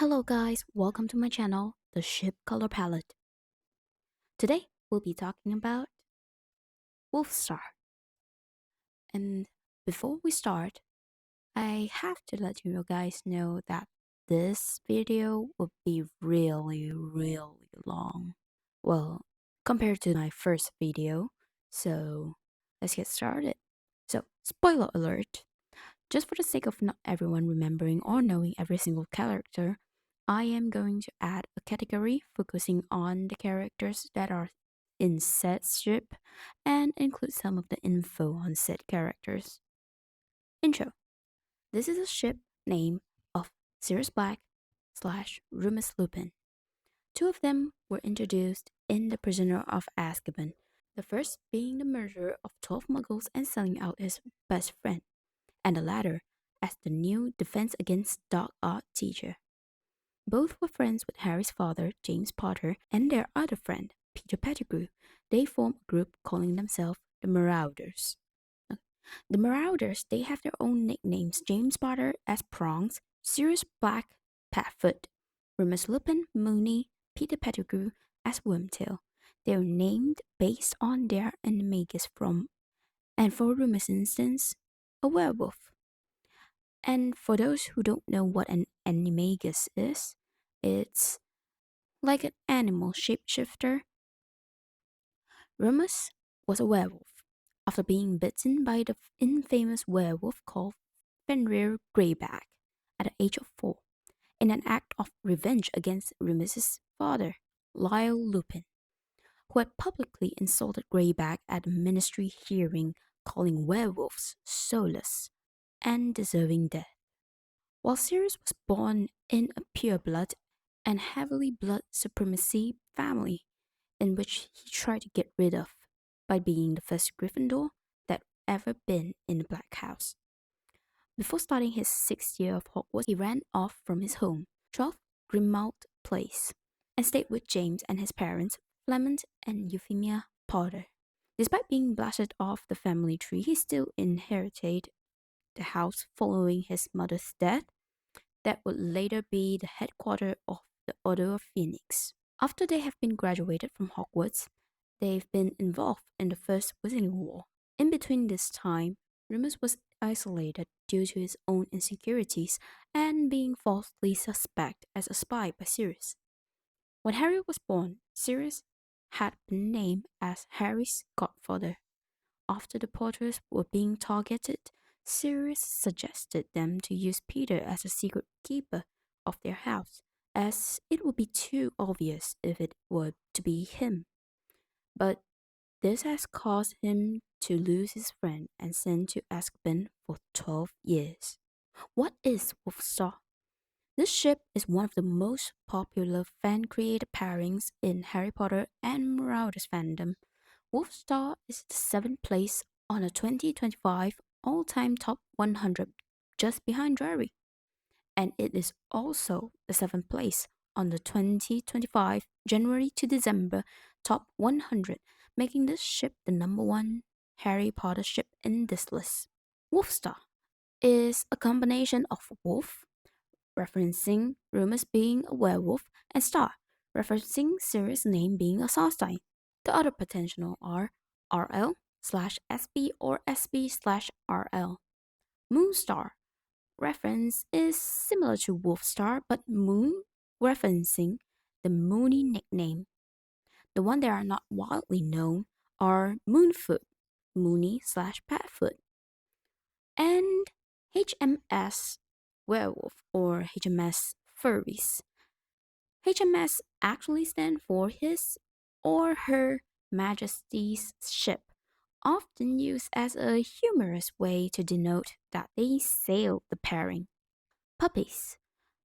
Hello guys, welcome to my channel, The Ship Color Palette. Today we'll be talking about Wolfstar. And before we start, I have to let you guys know that this video will be really long. Well, compared to my first video. So let's get started. So, spoiler alert. Just for the sake of not everyone remembering or knowing every single character, I am going to add a category focusing on the characters that are in said ship and include some of the info on said characters. Intro. This is a ship name of Sirius Black slash Remus Lupin. Two of them were introduced in The Prisoner of Azkaban, the first being the murderer of 12 muggles and selling out his best friend, and the latter as the new Defense Against Dark Art teacher. Both were friends with Harry's father, James Potter, and their other friend, Peter Pettigrew. They form a group calling themselves the Marauders. The Marauders, they have their own nicknames: James Potter as Prongs, Sirius Black, Patfoot, Remus Lupin, Moony, Peter Pettigrew as Wormtail. They are named based on their animagus from, and for Remus' instance, a werewolf. And for those who don't know what an animagus is, it's like an animal shapeshifter. Remus was a werewolf after being bitten by the infamous werewolf called Fenrir Greyback at the age of 4 in an act of revenge against Remus's father, Lyle Lupin, who had publicly insulted Greyback at a ministry hearing, calling werewolves soulless and deserving death. While Sirius was born in a pureblood and heavily blood supremacy family, in which he tried to get rid of by being the first Gryffindor that ever been in the Black House. Before starting his 6th year of Hogwarts, he ran off from his home, 12 Grimmauld Place, and stayed with James and his parents, Clement and Euphemia Potter. Despite being blasted off the family tree, he still inherited the house following his mother's death, that would later be the headquarters of the Order of Phoenix. After they have been graduated from Hogwarts, they've been involved in the First Wizarding War. In between this time, Remus was isolated due to his own insecurities and being falsely suspected as a spy by Sirius. When Harry was born, Sirius had been named as Harry's godfather. After the Potters were being targeted, Sirius suggested them to use Peter as a secret keeper of their house, as it would be too obvious if it were to be him. But this has caused him to lose his friend and sent to Azkaban for 12 years. What is Wolfstar? This ship is one of the most popular fan-created pairings in Harry Potter and Marauders fandom. Wolfstar is the 7th place on the 2025 all-time top 100, just behind Drarry. And it is also the 7th place on the 2025 January to December top 100, making this ship the #1 Harry Potter ship in this list. Wolfstar is a combination of wolf, referencing Remus being a werewolf, and star, referencing Sirius' name being a star sign. The other potential are RL/SB or SB/RL. Moonstar reference is similar to Wolfstar, but Moon referencing the Moony nickname. The one that are not widely known are Moonfoot, Moony/Patfoot, and HMS Werewolf or HMS Furries. HMS actually stand for His or Her Majesty's ship, often used as a humorous way to denote that they sailed the pairing. Puppies,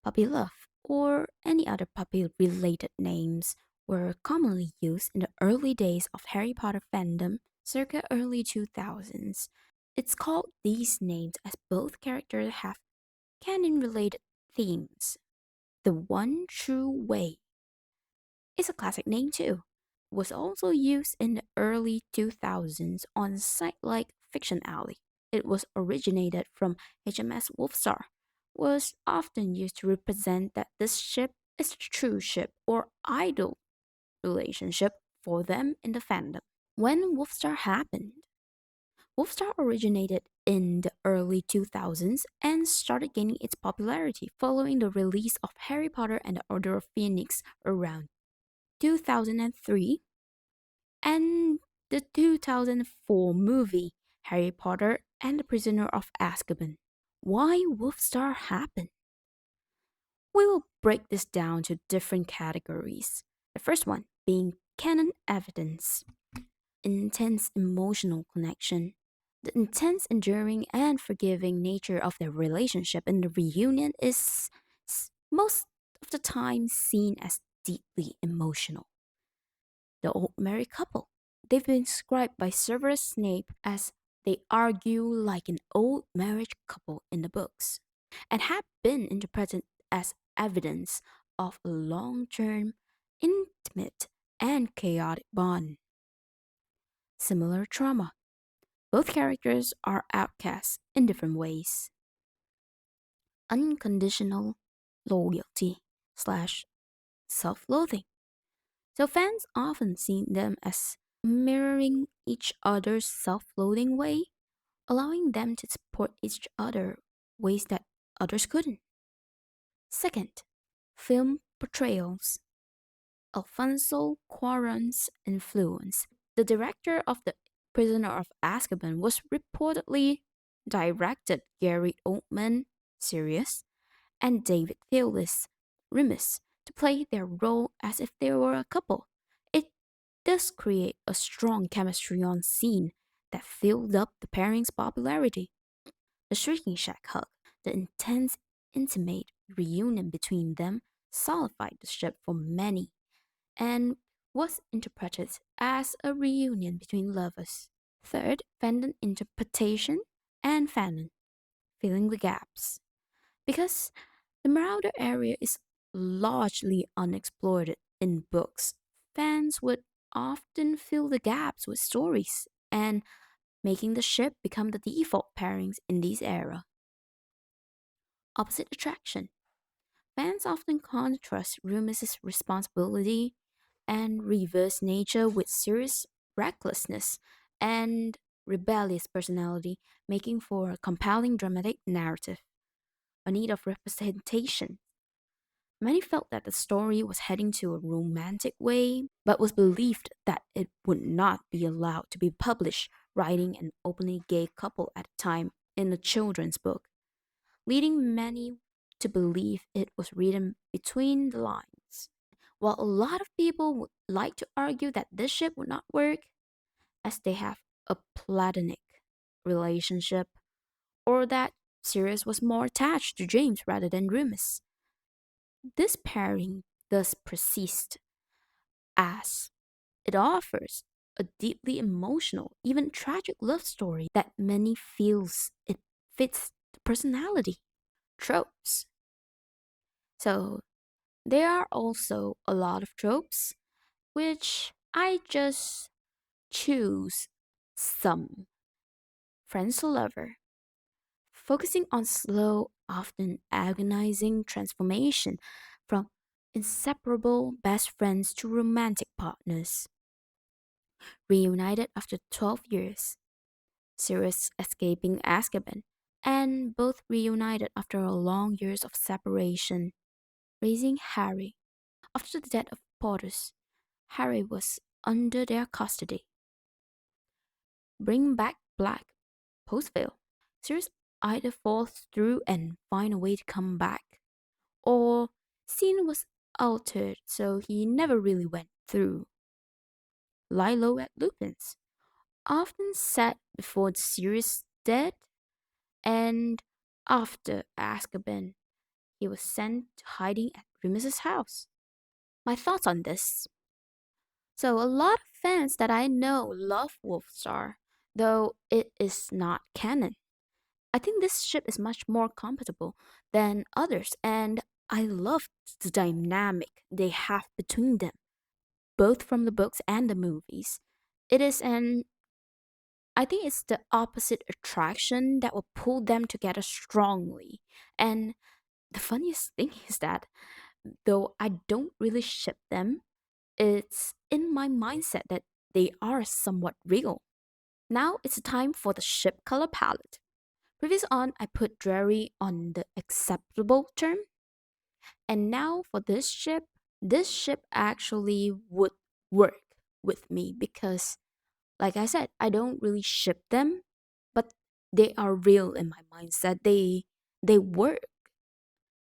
puppy love, or any other puppy-related names were commonly used in the early days of Harry Potter fandom, circa early 2000s. It's called these names as both characters have canon-related themes. The One True Way is a classic name too. Was also used in the early 2000s on a site like Fiction Alley. It was originated from HMS Wolfstar, was often used to represent that this ship is a true ship or idol relationship for them in the fandom. When Wolfstar happened, Wolfstar originated in the early 2000s and started gaining its popularity following the release of Harry Potter and the Order of Phoenix around 2003 and the 2004 movie Harry Potter and the Prisoner of Azkaban. Why Wolfstar happened? We will break this down to different categories. The first one being canon evidence, intense emotional connection. The intense, enduring, and forgiving nature of their relationship in the reunion is most of the time seen as deeply emotional. The old married couple. They've been described by Severus Snape as they argue like an old marriage couple in the books, and have been interpreted as evidence of a long term, intimate, and chaotic bond. Similar trauma. Both characters are outcasts in different ways. Unconditional loyalty slash self loathing. So fans often see them as mirroring each other's self loathing way, allowing them to support each other ways that others couldn't. Second, film portrayals. Alfonso Cuarón's influence. The director of The Prisoner of Azkaban was reportedly directed Gary Oldman, Sirius, and David Thewlis, Remus, to play their role as if they were a couple. It does create a strong chemistry on scene that filled up the pairing's popularity. The Shrieking Shack hug, the intense, intimate reunion between them solidified the ship for many and was interpreted as a reunion between lovers. Third, fandom interpretation and fandom, filling the gaps. Because the Marauder area is largely unexplored in books, fans would often fill the gaps with stories and making the ship become the default pairings in this era. Opposite attraction. Fans often contrast Remus's responsibility and reverse nature with serious recklessness and rebellious personality, making for a compelling dramatic narrative. A need of representation. Many felt that the story was heading to a romantic way, but was believed that it would not be allowed to be published, writing an openly gay couple at the time in a children's book, leading many to believe it was written between the lines. While a lot of people would like to argue that this ship would not work, as they have a platonic relationship, or that Sirius was more attached to James rather than Remus. This pairing thus persists as it offers a deeply emotional, even tragic love story that many feels it fits the personality. Tropes. So there are also a lot of tropes, which I just choose some. Friends to lover, focusing on slow, often agonizing transformation from inseparable best friends to romantic partners. Reunited after 12 years, Sirius escaping Azkaban, and both reunited after a long years of separation, raising Harry. After the death of Potters, Harry was under their custody. Bring back Black, Postville. Sirius either falls through and find a way to come back, or scene was altered so he never really went through. Lilo at Lupin's, often set before the series dead, and after Azkaban, he was sent to hiding at Remus's house. My thoughts on this. So, a lot of fans that I know love Wolfstar, though it is not canon. I think this ship is much more compatible than others, and I love the dynamic they have between them, both from the books and the movies. It is an I think it's the opposite attraction that will pull them together strongly. And the funniest thing is that though I don't really ship them, it's in my mindset that they are somewhat real. Now it's time for the ship color palette. Previous on, I put dreary on the acceptable term, and now for this ship actually would work with me because, like I said, I don't really ship them, but they are real in my mindset. They work.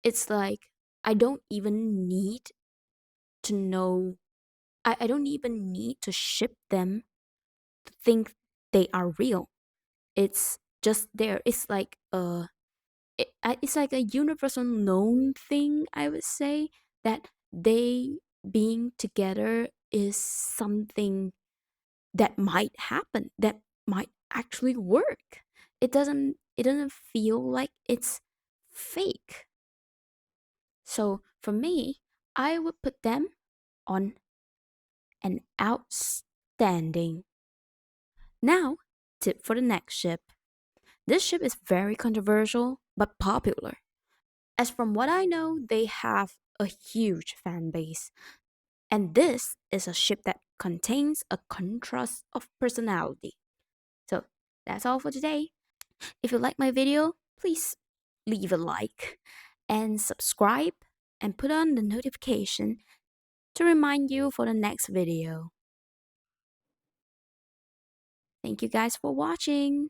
It's like I don't even need to know. I don't even need to ship them to think they are real. It's just there. It's like a universal known thing, I would say, that they being together is something that might happen, that might actually work. It doesn't feel like it's fake. So for me, I would put them on an outstanding. Now, tip for the next ship. This ship is very controversial but popular. As from what I know, they have a huge fan base. And this is a ship that contains a contrast of personality. So that's all for today. If you like my video, please leave a like and subscribe and put on the notification to remind you for the next video. Thank you guys for watching.